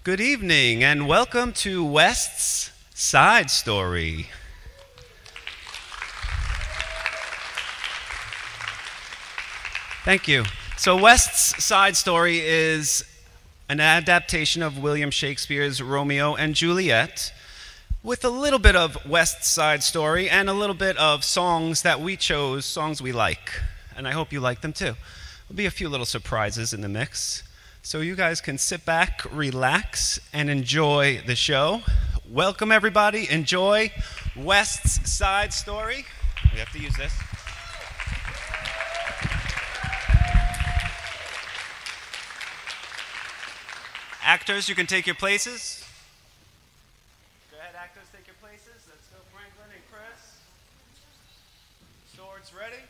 Good evening and welcome to West's Side Story. Thank you. So West's Side Story is an adaptation of William Shakespeare's Romeo and Juliet with a little bit of West's Side Story and a little bit of songs that we chose, songs we like. And I hope you like them too. There'll be a few little surprises in the mix. So you guys can sit back, relax, and enjoy the show. Welcome, everybody. Enjoy West's Side Story. We have to use this. Actors, you can take your places. Go ahead, actors, take your places. Let's go, Franklin and Chris. Swords ready?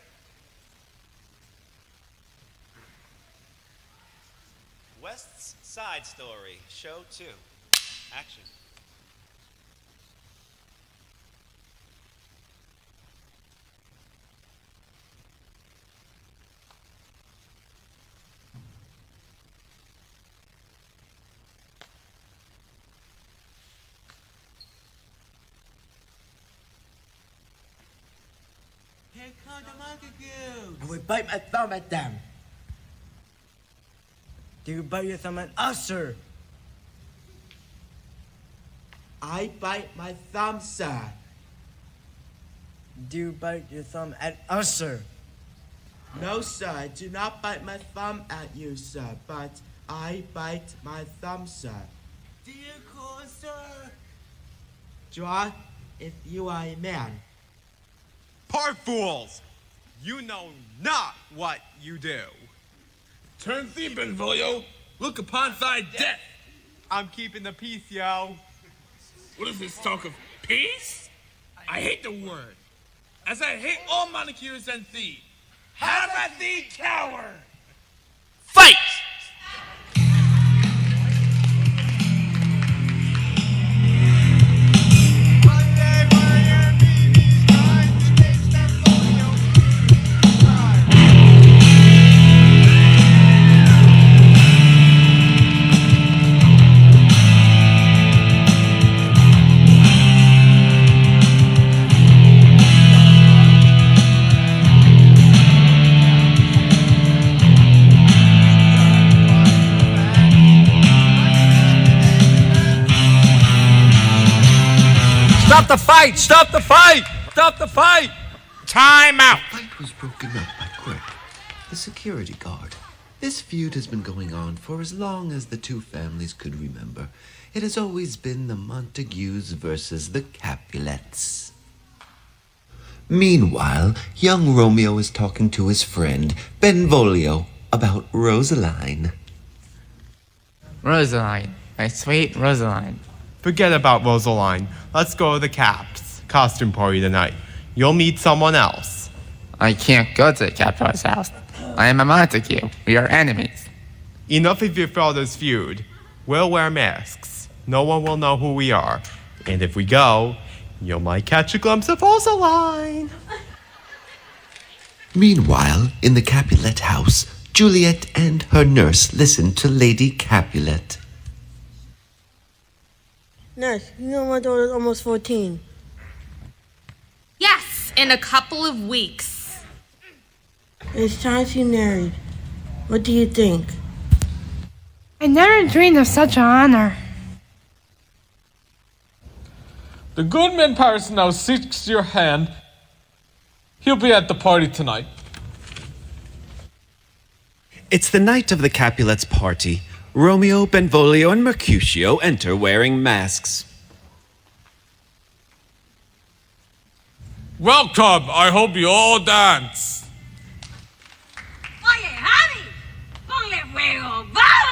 West's Side Story, Show 2. Action. Here comes the montague! I will bite my thumb at them. Do you bite your thumb at us, sir? I bite my thumb, sir. Do you bite your thumb at us, sir? No, sir, I do not bite my thumb at you, sir, but I bite my thumb, sir. Do you call, sir? Draw if you are a man. Part fools! You know not what you do. Turn thief, Benvolio. Look upon thy death. I'm keeping the peace, yo. What is this talk of peace? I hate the word. As I hate all monikers and thieves. Have at thee, coward! Fight! Stop the fight! Stop the fight! Stop the fight! Time out! The fight was broken up by Quirk, the security guard. This feud has been going on for as long as the two families could remember. It has always been the Montagues versus the Capulets. Meanwhile, young Romeo is talking to his friend, Benvolio, about Rosaline. Rosaline, my sweet Rosaline. Forget about Rosaline. Let's go to the Cap's costume party tonight. You'll meet someone else. I can't go to the Captain's house. I am a Montague. We are enemies. Enough of your father's feud. We'll wear masks. No one will know who we are. And if we go, you might catch a glimpse of Rosaline. Meanwhile, in the Capulet house, Juliet and her nurse listen to Lady Capulet. Nurse, you know my daughter's almost 14. Yes, in a couple of weeks. It's time she married. What do you think? I never dreamed of such an honor. The Goodman Paris now seeks your hand. He'll be at the party tonight. It's the night of the Capulets' party. Romeo, Benvolio, and Mercutio enter wearing masks. Welcome! I hope you all dance. Oye, Javi, ponle fuego, ¡vamos!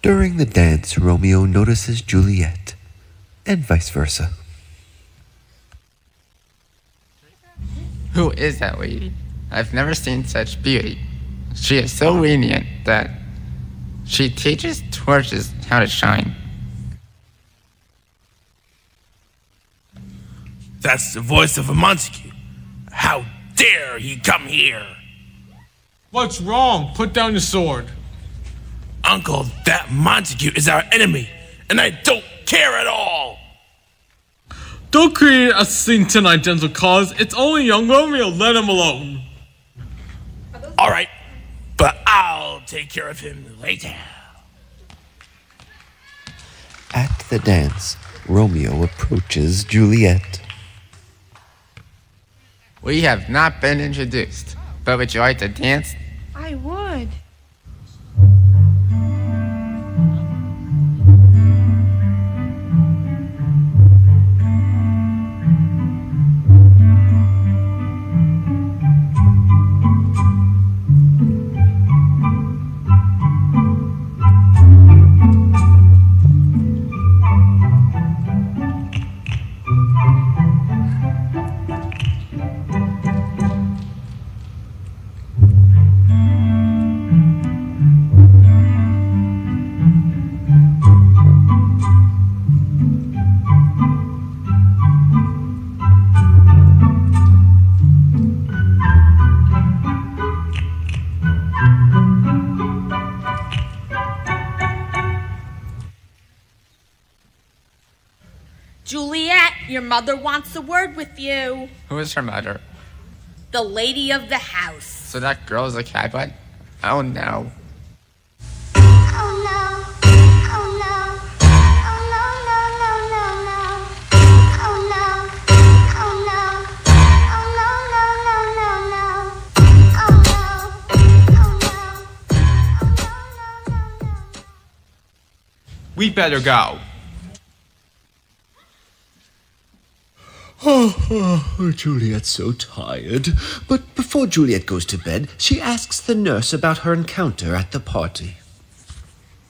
During the dance, Romeo notices Juliet, and vice versa. Who is that lady? I've never seen such beauty. She is so radiant that she teaches torches how to shine. That's the voice of a Montague. How dare he come here? What's wrong? Put down your sword. Uncle, that Montague is our enemy, and I don't care at all. Don't create a scene tonight, gentle cause. It's only young Romeo. Let him alone. All right, but I'll take care of him later. At the dance, Romeo approaches Juliet. We have not been introduced, but would you like to dance? I would. Juliet, your mother wants a word with you. Who is her mother? The lady of the house. So that girl is a catbite? Oh no. We better go. Juliet's so tired. But before Juliet goes to bed, she asks the nurse about her encounter at the party.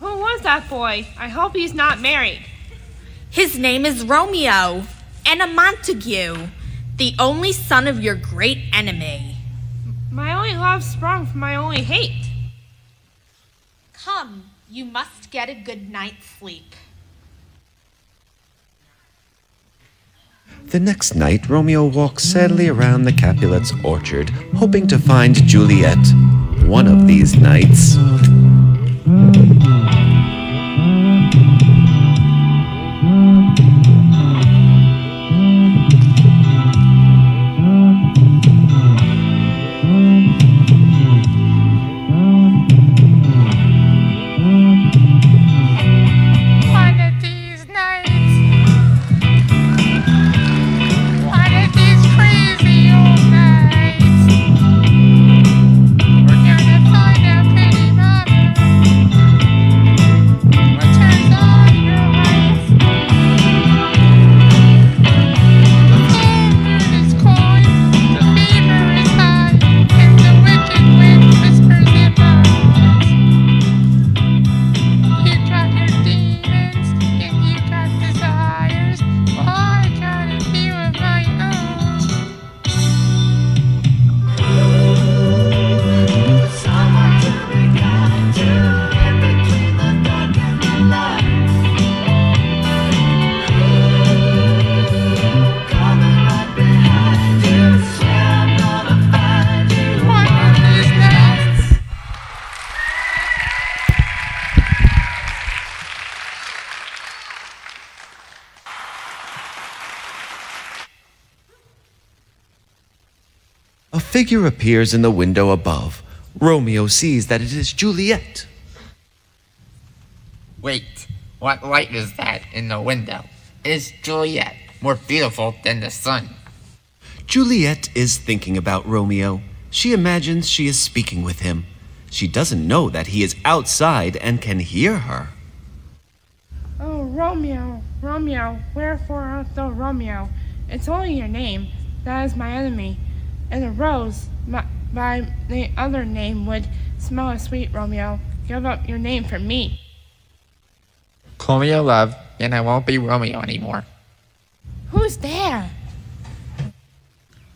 Who was that boy? I hope he's not married. His name is Romeo, and a Montague, the only son of your great enemy. My only love sprung from my only hate. Come, you must get a good night's sleep. The next night, Romeo walks sadly around the Capulets' orchard, hoping to find Juliet. One of these nights... A figure appears in the window above. Romeo sees that it is Juliet. Wait, what light is that in the window? It is Juliet, more beautiful than the sun. Juliet is thinking about Romeo. She imagines she is speaking with him. She doesn't know that he is outside and can hear her. Oh, Romeo, Romeo, wherefore art thou Romeo? It's only your name, that is my enemy. And a rose, by the other name, would smell as sweet, Romeo. Give up your name for me. Call me your love, and I won't be Romeo anymore. Who's there?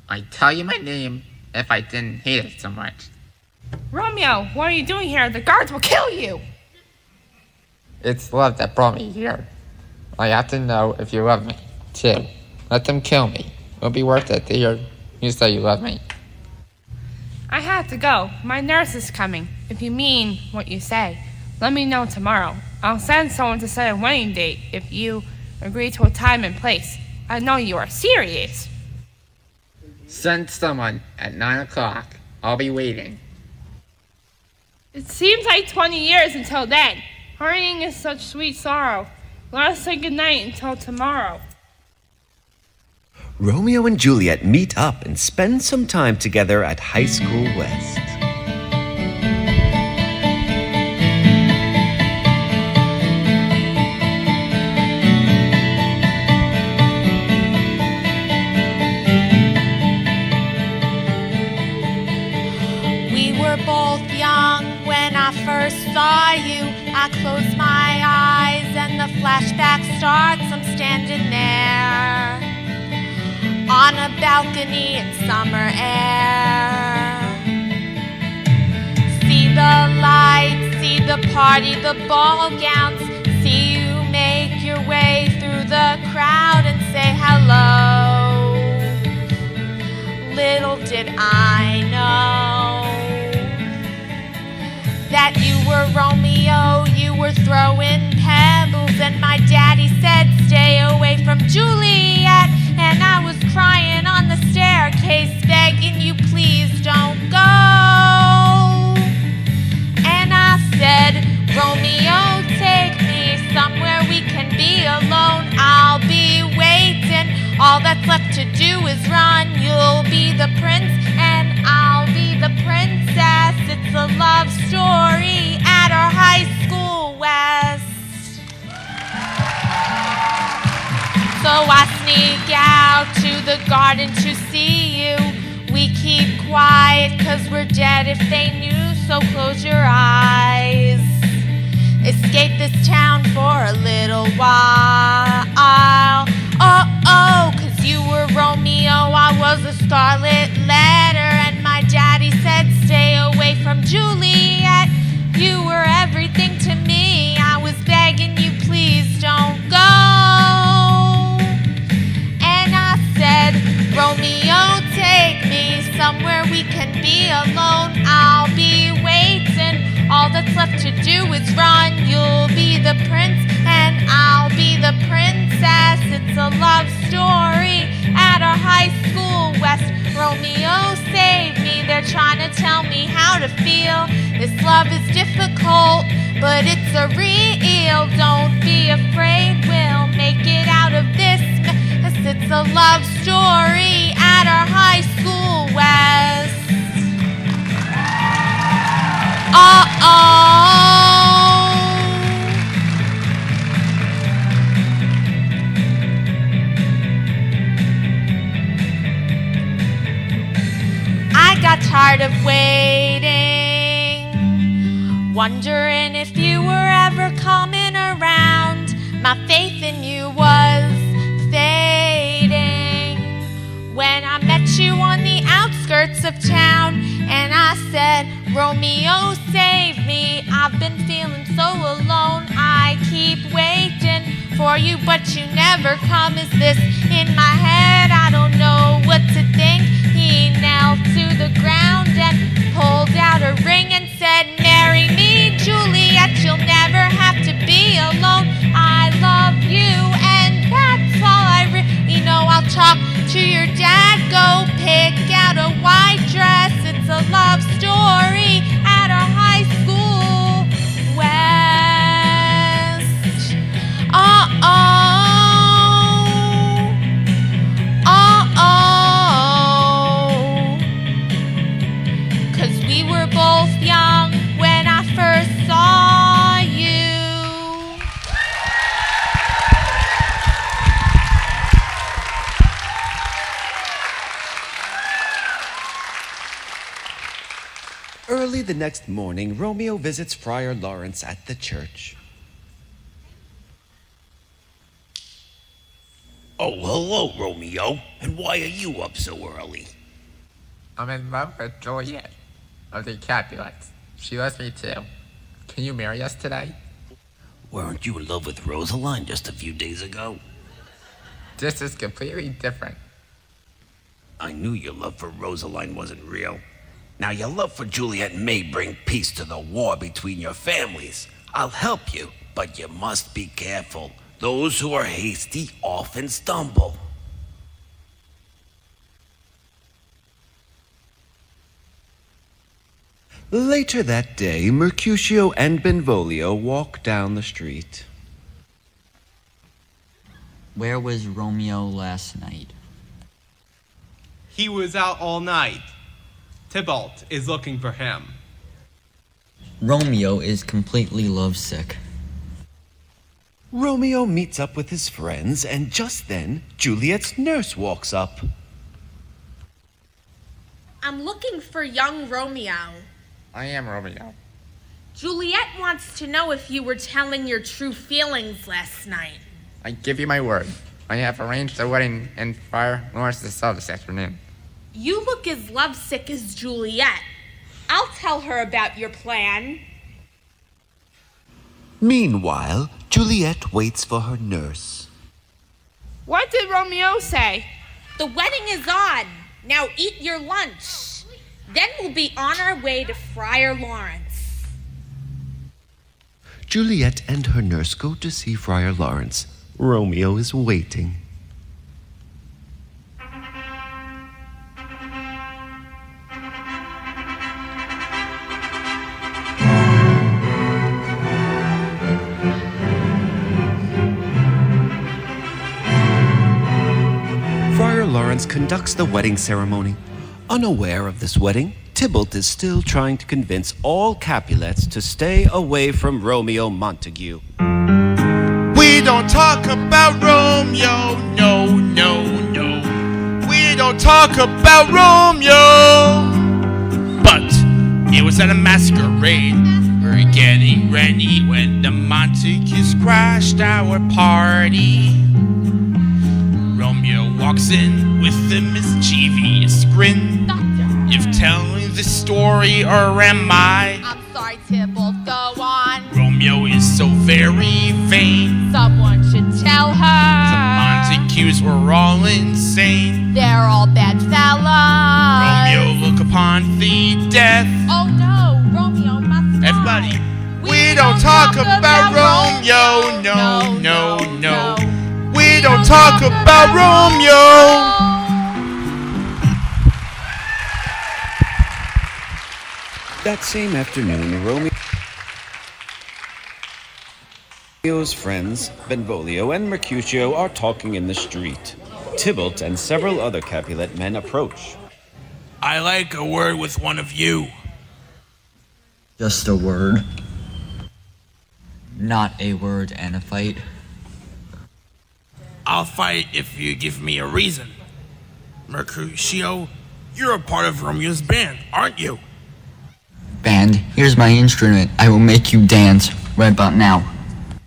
I'd tell you my name if I didn't hate it so much. Romeo, what are you doing here? The guards will kill you! It's love that brought me here. I have to know if you love me, too. Let them kill me. It'll be worth it to hear you say you love me. I have to go. My nurse is coming. If you mean what you say, let me know tomorrow. I'll send someone to set a wedding date if you agree to a time and place. I know you are serious. Send someone at 9 o'clock. I'll be waiting. It seems like 20 years until then. Hurrying is such sweet sorrow. Let us say goodnight until tomorrow. Romeo and Juliet meet up and spend some time together at High School West. We were both young when I first saw you. I close my eyes and the flashback starts. I'm standing there on a balcony in summer air. See the lights, see the party, the ball gowns. See you make your way through the crowd and say hello. Little did I know that you were Romeo, you were throwing pebbles, and my daddy said stay away from Juliet. And I was crying on the staircase, begging you please don't go. And I said, Romeo, take me somewhere we can be alone. I'll be waiting, all that's left to do is run. You'll be the prince and I'll be the princess. It's a love story at our high school west. So I sneak out to the garden to see you. We keep quiet cause we're dead if they knew, so close your eyes. Escape this town for a little while. Oh, cause you were Romeo, I was a scarlet letter. And my daddy said stay away from Juliet. You were everything to me, I was begging you please don't go. And I said, Romeo, take me somewhere we can be alone. I'll be waiting, all that's left to do is run. You'll be the prince and I'll be the princess. It's a love story at our high school west. Romeo, save me, they're trying to tell me how to feel. This love is difficult, but it's a real. Don't be afraid, we'll make it out of this mess. It's a love story at our high school west. I got tired of waiting, wondering if you were ever coming around. My faith in you was fading when I met you on the outskirts of town. And I said, Romeo, save me, I've been feeling so alone. I keep waiting for you, but you never come. Is this in my head? I don't know what to think. He knelt to the ground and pulled out a ring and said, marry me, Juliet, you'll never have to be alone. I love you and that's all I really know. I'll talk to your dad, go pick out a white dress. It's a love story at our high school west. Cause we were both young when I first saw you. Early the next morning, Romeo visits Friar Lawrence at the church. Oh, hello, Romeo. And why are you up so early? I'm in love with Juliet of the Capulets. She loves me too. Can you marry us today? Weren't you in love with Rosaline just a few days ago? This is completely different. I knew your love for Rosaline wasn't real. Now, your love for Juliet may bring peace to the war between your families. I'll help you, but you must be careful. Those who are hasty often stumble. Later that day, Mercutio and Benvolio walk down the street. Where was Romeo last night? He was out all night. Tybalt is looking for him. Romeo is completely lovesick. Romeo meets up with his friends, and just then, Juliet's nurse walks up. I'm looking for young Romeo. I am Romeo. Juliet wants to know if you were telling your true feelings last night. I give you my word. I have arranged a wedding in Friar Lawrence's cell this afternoon. You look as lovesick as Juliet. I'll tell her about your plan. Meanwhile, Juliet waits for her nurse. What did Romeo say? The wedding is on. Now eat your lunch. Then we'll be on our way to Friar Lawrence. Juliet and her nurse go to see Friar Lawrence. Romeo is waiting. Friar Lawrence conducts the wedding ceremony. Unaware of this wedding, Tybalt is still trying to convince all Capulets to stay away from Romeo Montague. We don't talk about Romeo, no, no, no. We don't talk about Romeo. But it was at a masquerade. We're getting ready when the Montagues crashed our party. Romeo walks in with a mischievous grin. If telling the story, or am I? I'm sorry, Tybalt, go on. Romeo is so very vain. Someone should tell her. The Montagues were all insane. They're all bad fellas. Romeo look upon the death. Oh no, Romeo must die. Everybody, we don't talk about Romeo, no, no, no. We don't talk about Romeo. That same afternoon, Romeo's friends, Benvolio and Mercutio, are talking in the street. Tybalt and several other Capulet men approach. I like a word with one of you. Just a word. Not a word and a fight. I'll fight if you give me a reason. Mercutio, you're a part of Romeo's band, aren't you? Band, here's my instrument. I will make you dance right about now.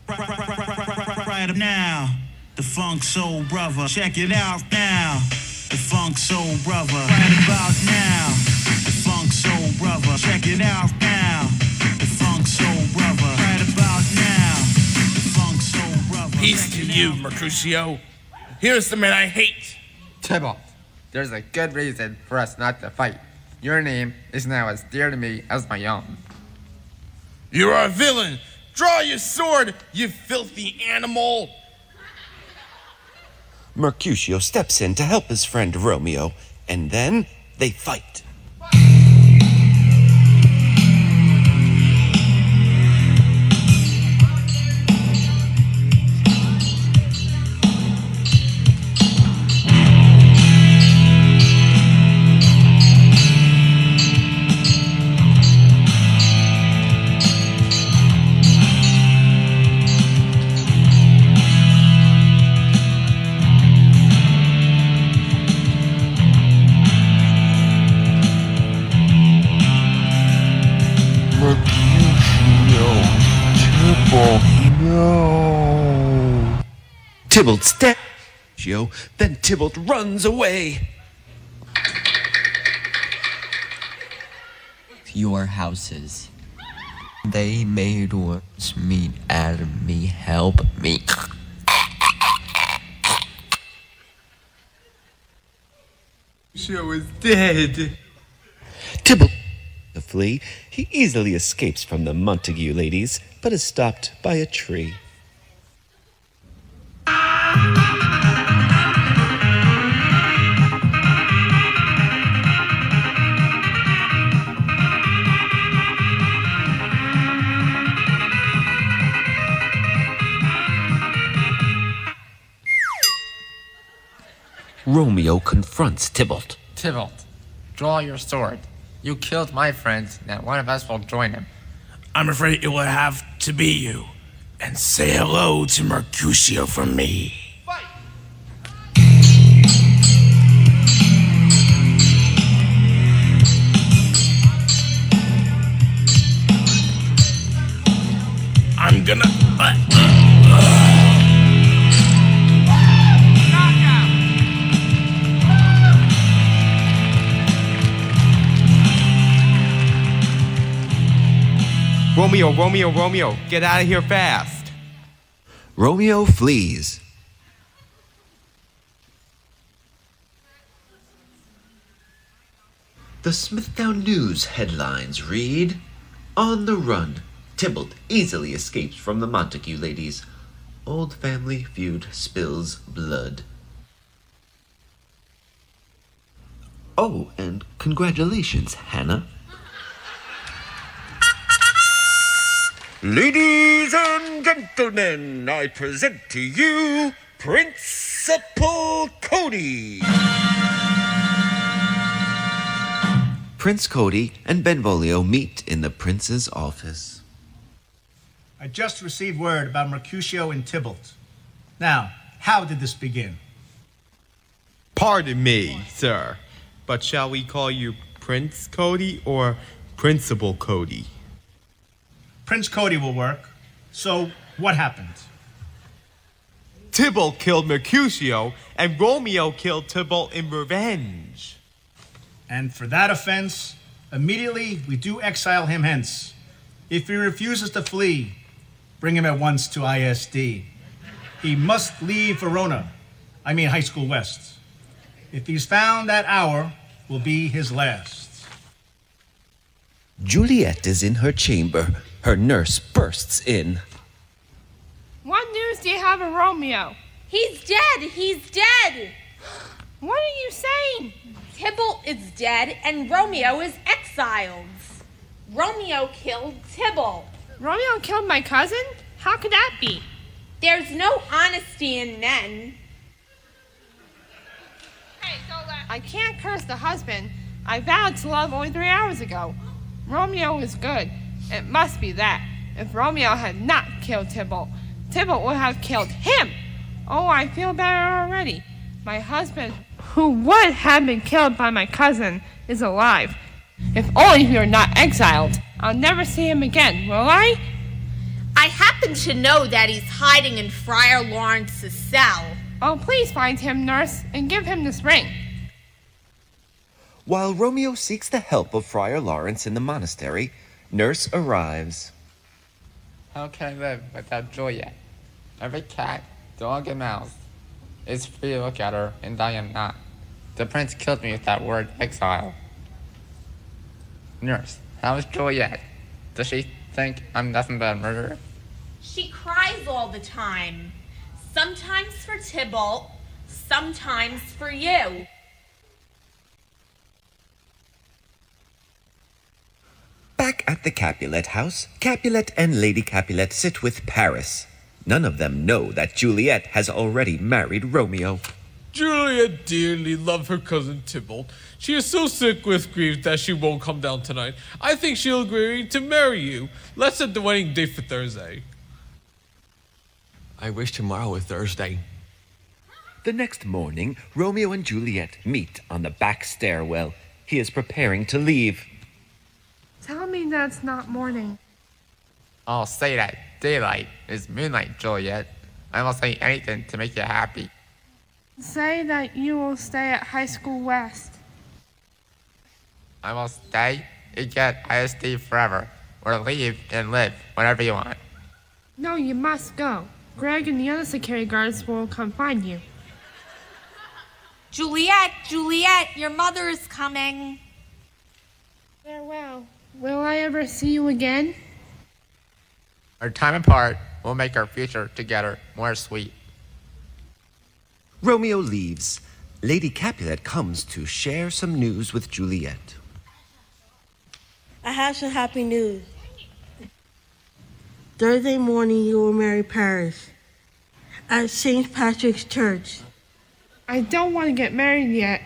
Right now, the funk soul brother. Check it out now. The funk soul brother. Right about now, the funk soul brother. Check it out now. The funk soul brother. Right about now, the funk soul brother. Peace to you, Mercutio. Here's the man I hate. Tybalt, there's a good reason for us not to fight. Your name is now as dear to me as my own. You're a villain. Draw your sword, you filthy animal. Mercutio steps in to help his friend Romeo, and then they fight. Tybalt Mercutio. Then Tybalt runs away. Your houses. They made words meet at me, help me. Mercutio is dead. Tybalt to flee. He easily escapes from the Montague ladies, but is stopped by a tree. Romeo confronts Tybalt. Tybalt, draw your sword. You killed my friend, now one of us will join him. I'm afraid it will have to be you. And say hello to Mercutio from me. I'm gonna... Romeo, get out of here fast. Romeo flees. The Smithtown News headlines read, "On the run, Tybalt easily escapes from the Montague ladies. Old family feud spills blood." Oh, and congratulations, Hannah. Ladies and gentlemen, I present to you Principal Cody. Prince Cody and Benvolio meet in the prince's office. I just received word about Mercutio and Tybalt. Now, how did this begin? Pardon me, sir, but shall we call you Prince Cody or Principal Cody? Prince Cody will work. So, what happened? Tybalt killed Mercutio, and Romeo killed Tybalt in revenge. And for that offense, immediately we do exile him hence. If he refuses to flee, bring him at once to ISD. He must leave Verona, High School West. If he's found, that hour will be his last. Juliet is in her chamber. Her nurse bursts in. What news do you have of Romeo? He's dead! He's dead! What are you saying? Tybalt is dead and Romeo is exiled. Romeo killed Tybalt. Romeo killed my cousin? How could that be? There's no honesty in men. Hey, I can't curse the husband I vowed to love only 3 hours ago. Romeo is good. It must be that. If Romeo had not killed Tybalt, Tybalt would have killed him. Oh, I feel better already. My husband, who would have been killed by my cousin, is alive. If only he were not exiled. I'll never see him again, will I? I happen to know that he's hiding in Friar Lawrence's cell. Oh, please find him, nurse, and give him this ring. While Romeo seeks the help of Friar Lawrence in the monastery, Nurse arrives. How can I live without Juliet? Every cat, dog, and mouse is free to look at her, and I am not. The prince killed me with that word, exile. Nurse, how is Juliet? Does she think I'm nothing but a murderer? She cries all the time. Sometimes for Tybalt, sometimes for you. Back at the Capulet house, Capulet and Lady Capulet sit with Paris. None of them know that Juliet has already married Romeo. Juliet dearly loved her cousin Tybalt. She is so sick with grief that she won't come down tonight. I think she'll agree to marry you. Let's set the wedding date for Thursday. I wish tomorrow was Thursday. The next morning, Romeo and Juliet meet on the back stairwell. He is preparing to leave. Tell me that's not morning. I'll say that daylight is moonlight, Juliet. I will say anything to make you happy. Say that you will stay at High School West. I will stay and get ISD forever, or leave and live whatever you want. No, you must go. Greg and the other security guards will come find you. Juliet, your mother is coming. Farewell. Will I ever see you again? Our time apart will make our future together more sweet. Romeo leaves. Lady Capulet comes to share some news with Juliet. I have some happy news. Thursday morning, you will marry Paris at St. Patrick's Church. I don't want to get married yet.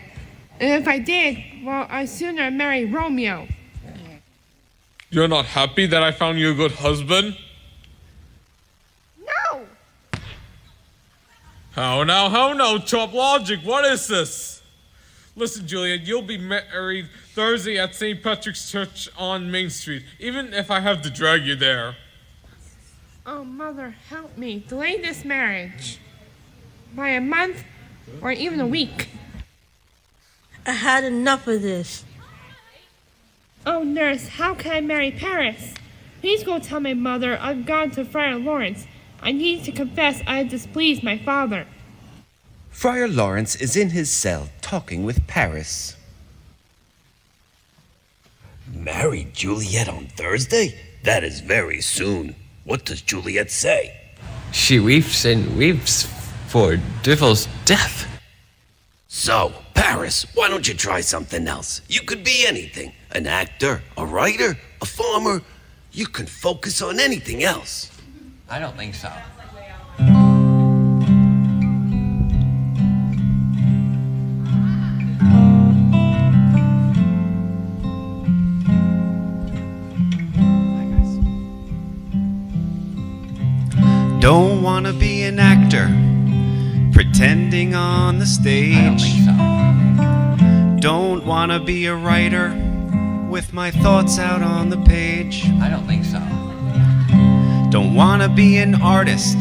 And if I did, well, I'd sooner marry Romeo. You're not happy that I found you a good husband? No! How now, Chop Logic, what is this? Listen, Juliet, you'll be married Thursday at St. Patrick's Church on Main Street, even if I have to drag you there. Oh, Mother, help me. Delay this marriage by a month or even a week. I had enough of this. Oh, nurse, how can I marry Paris? Please go tell my mother I've gone to Friar Lawrence. I need to confess I have displeased my father. Friar Lawrence is in his cell talking with Paris. Marry Juliet on Thursday? That is very soon. What does Juliet say? She weeps and weeps for Devil's death. So, Paris, why don't you try something else? You could be anything. An actor, a writer, a farmer. You can focus on anything else. I don't think so. Don't wanna be an actor, pretending on the stage. Don't wanna be a writer, with my thoughts out on the page. I don't think so. Don't wanna be an artist,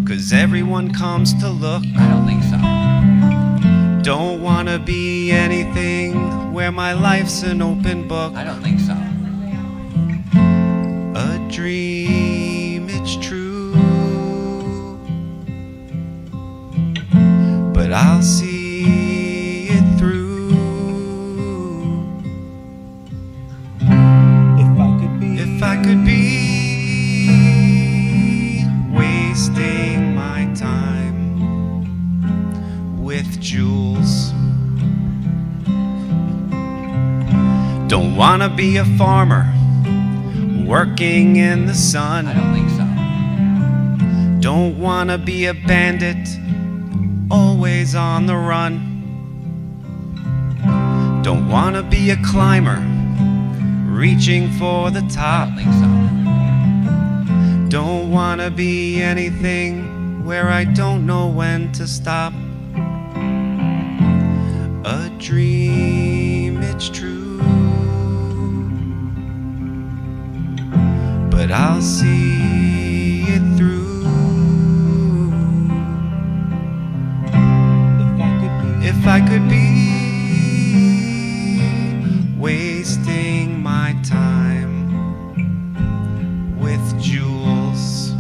'cause everyone comes to look. I don't think so. Don't wanna be anything where my life's an open book. I don't think so. A dream, it's true, but I'll see it through. If I could be wasting my time with Jules. Don't wanna be a farmer working in the sun. I don't think so. Don't wanna be a bandit always on the run. Don't wanna be a climber reaching for the top. I don't think so. Don't wanna be anything where I don't know when to stop. A dream, it's true, but I'll see it through. If I could be wasting my time with Jules.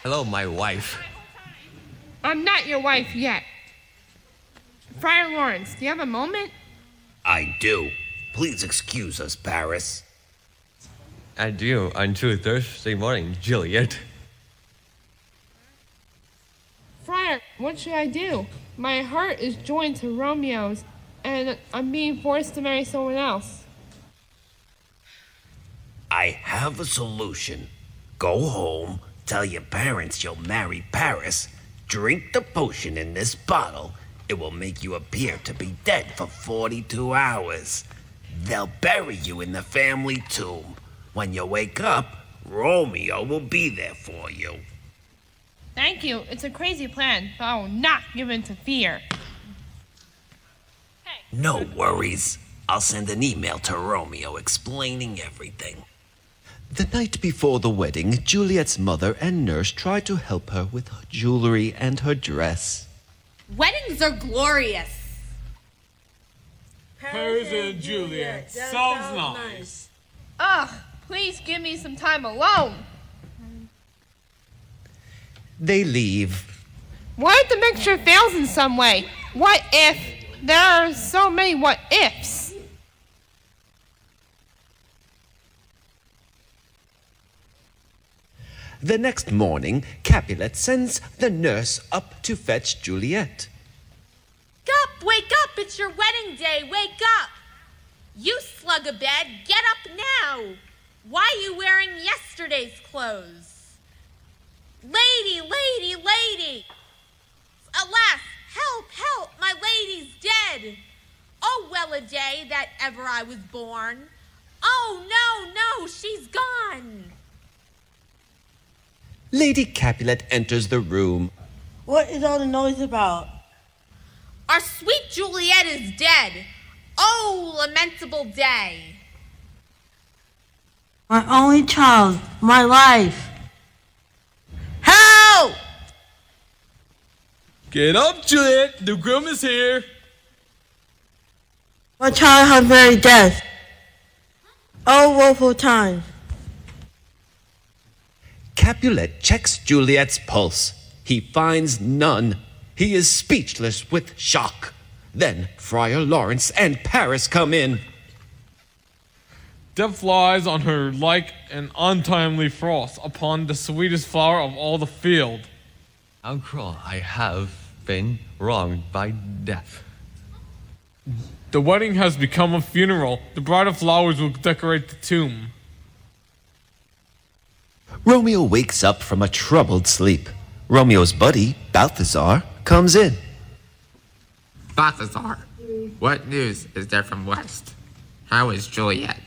Hello, my wife. I'm not your wife yet. Friar Lawrence, do you have a moment? I do. Please excuse us, Paris. Adieu until Thursday morning, Juliet. Friar, what should I do? My heart is joined to Romeo's, and I'm being forced to marry someone else. I have a solution. Go home, tell your parents you'll marry Paris, drink the potion in this bottle. It will make you appear to be dead for 42 hours. They'll bury you in the family tomb. When you wake up, Romeo will be there for you. Thank you. It's a crazy plan, but I will not give in to fear. No worries. I'll send an email to Romeo explaining everything. The night before the wedding, Juliet's mother and nurse try to help her with her jewelry and her dress. Weddings are glorious. Paris and Juliet. Sounds nice. Ugh, please give me some time alone. They leave. What if the mixture fails in some way? What if there are so many what ifs? The next morning, Capulet sends the nurse up to fetch Juliet. Wake up, it's your wedding day, wake up. You slug a bed, get up now. Why are you wearing yesterday's clothes? Lady, lady, lady. Alas, help, help, my lady's dead. Oh, well a day that ever I was born. Oh, no, no, she's gone. Lady Capulet enters the room. What is all the noise about? Our sweet Juliet is dead. Oh, lamentable day. My only child, my life. Help! Get up, Juliet. The groom is here. My child has very death. Oh, woeful time. Capulet checks Juliet's pulse. He finds none. He is speechless with shock. Then Friar Lawrence and Paris come in. Death lies on her like an untimely frost upon the sweetest flower of all the field. Uncle, I have been wronged by death. The wedding has become a funeral. The bride of flowers will decorate the tomb. Romeo wakes up from a troubled sleep. Romeo's buddy, Balthazar, comes in. Balthazar, what news is there from West? How is Juliet?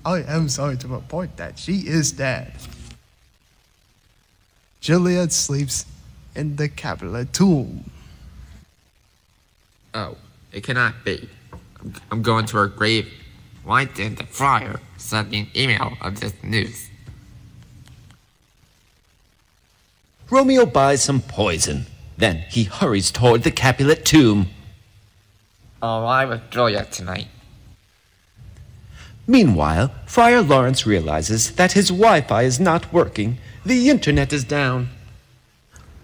I am sorry to report that she is dead. Juliet sleeps in the Capulet tomb. Oh, it cannot be. I'm going to her grave. Why didn't the friar send me an email of this news? Romeo buys some poison. Then he hurries toward the Capulet tomb. I'll arrive with Juliet tonight. Meanwhile, Friar Lawrence realizes that his Wi-Fi is not working. The internet is down.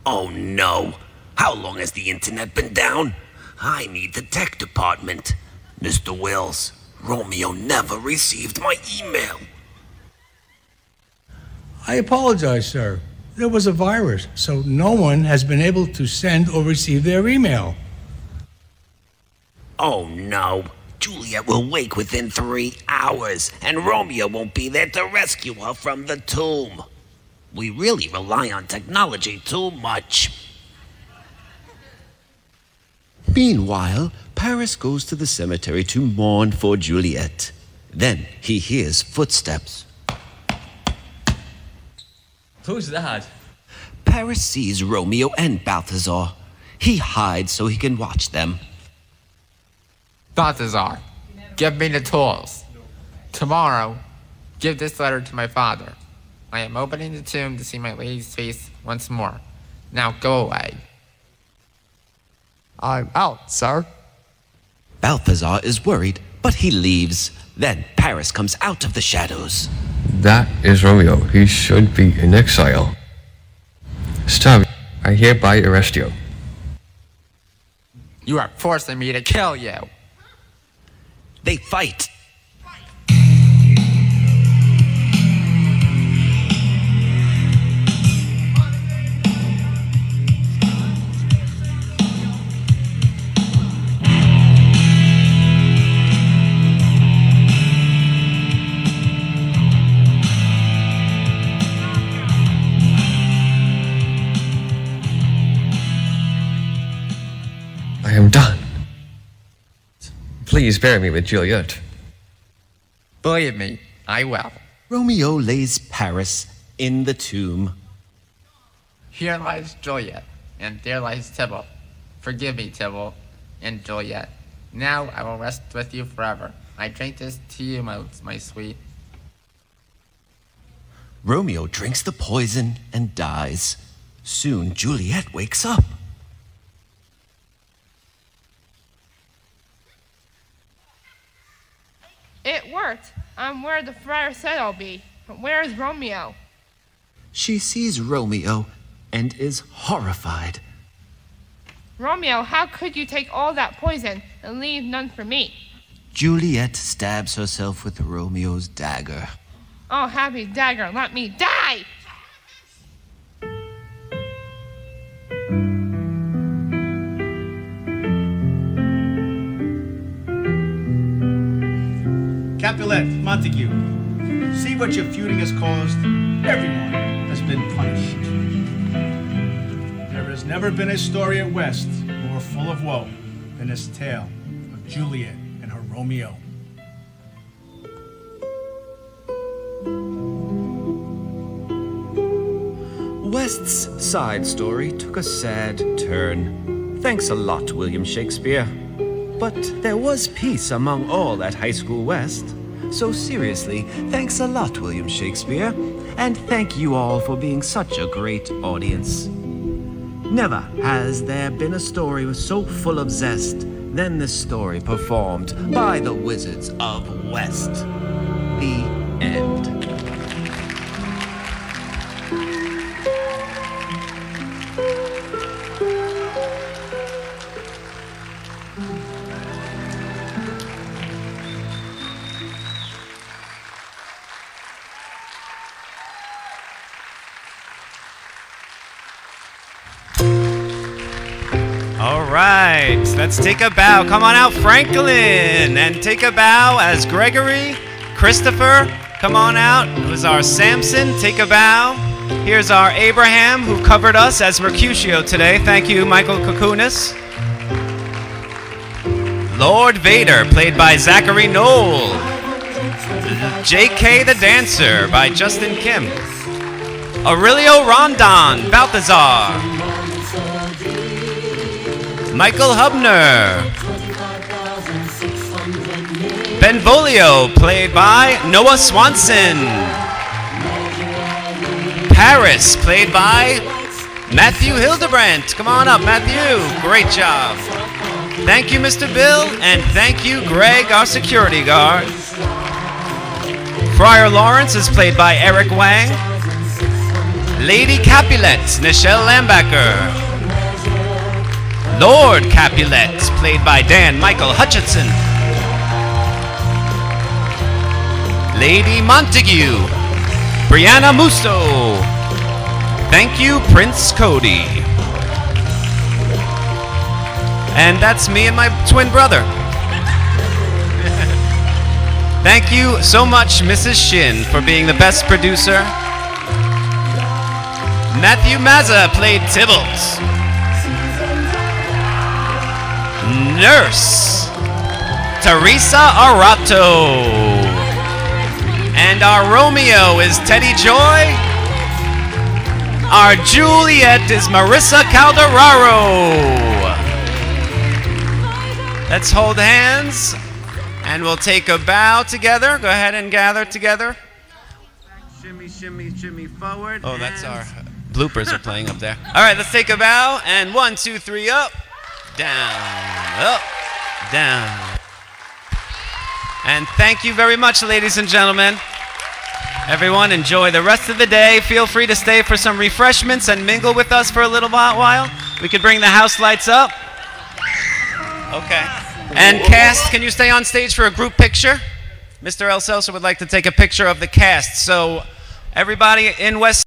Oh no! How long has the internet been down? I need the tech department. Mr. Wills, Romeo never received my email. I apologize, sir. There was a virus, so no one has been able to send or receive their email. Oh no! Juliet will wake within 3 hours, and Romeo won't be there to rescue her from the tomb. We really rely on technology too much. Meanwhile, Paris goes to the cemetery to mourn for Juliet. Then he hears footsteps. Who's that? Paris sees Romeo and Balthazar. He hides so he can watch them. Balthazar, give me the tools. Tomorrow, give this letter to my father. I am opening the tomb to see my lady's face once more. Now go away. I'm out, sir. Balthazar is worried, but he leaves. Then Paris comes out of the shadows. That is Romeo. He should be in exile. Stop. I hereby arrest you. You are forcing me to kill you. They fight. I am done. Please bury me with Juliet. Believe me, I will. Romeo lays Paris in the tomb. Here lies Juliet, and there lies Tybalt. Forgive me, Tybalt and Juliet. Now I will rest with you forever. I drink this to you, my sweet. Romeo drinks the poison and dies. Soon Juliet wakes up. It worked. I'm where the friar said I'll be. But where is Romeo? She sees Romeo and is horrified. Romeo, how could you take all that poison and leave none for me? Juliet stabs herself with Romeo's dagger. Oh, happy dagger, let me die! Capulet, Montague, see what your feuding has caused. Everyone has been punished. There has never been a story at West more full of woe than this tale of Juliet and her Romeo. West's side story took a sad turn. Thanks a lot, William Shakespeare. But there was peace among all at High School West. So seriously, thanks a lot, William Shakespeare. And thank you all for being such a great audience. Never has there been a story so full of zest than this story performed by the Wizards of West. The end. All right, let's take a bow. Come on out, Franklin, and take a bow as Gregory, Christopher. Come on out. Who's our Samson? Take a bow. Here's our Abraham, who covered us as Mercutio today. Thank you, Michael Kokunis. Lord Vader, played by Zachary Knoll. J.K. the Dancer by Justin Kim. Aurelio Rondon, Balthazar. Michael Hubner. Benvolio, played by Noah Swanson. Paris, played by Matthew Hildebrandt. Come on up, Matthew. Great job. Thank you, Mr. Bill, and thank you, Greg, our security guard. Friar Lawrence is played by Eric Wang. Lady Capulet, Nichelle Lambacker. Lord Capulet, played by Dan Michael Hutchinson. Lady Montague, Brianna Musso. Thank you, Prince Cody. And that's me and my twin brother. Thank you so much, Mrs. Shin, for being the best producer. Matthew Mazza played Tybalt. Nurse, Teresa Arato. And our Romeo is Teddy Joy. Our Juliet is Marissa Calderaro. Let's hold hands and we'll take a bow together. Go ahead and gather together. Shimmy, shimmy, shimmy forward. Oh, that's our bloopers are playing up there. All right, let's take a bow and 1, 2, 3, up. Down, up, down. And thank you very much, ladies and gentlemen. Everyone, enjoy the rest of the day. Feel free to stay for some refreshments and mingle with us for a little while. We could bring the house lights up. Okay. And cast, can you stay on stage for a group picture? Mr. El Celso would like to take a picture of the cast. So everybody in West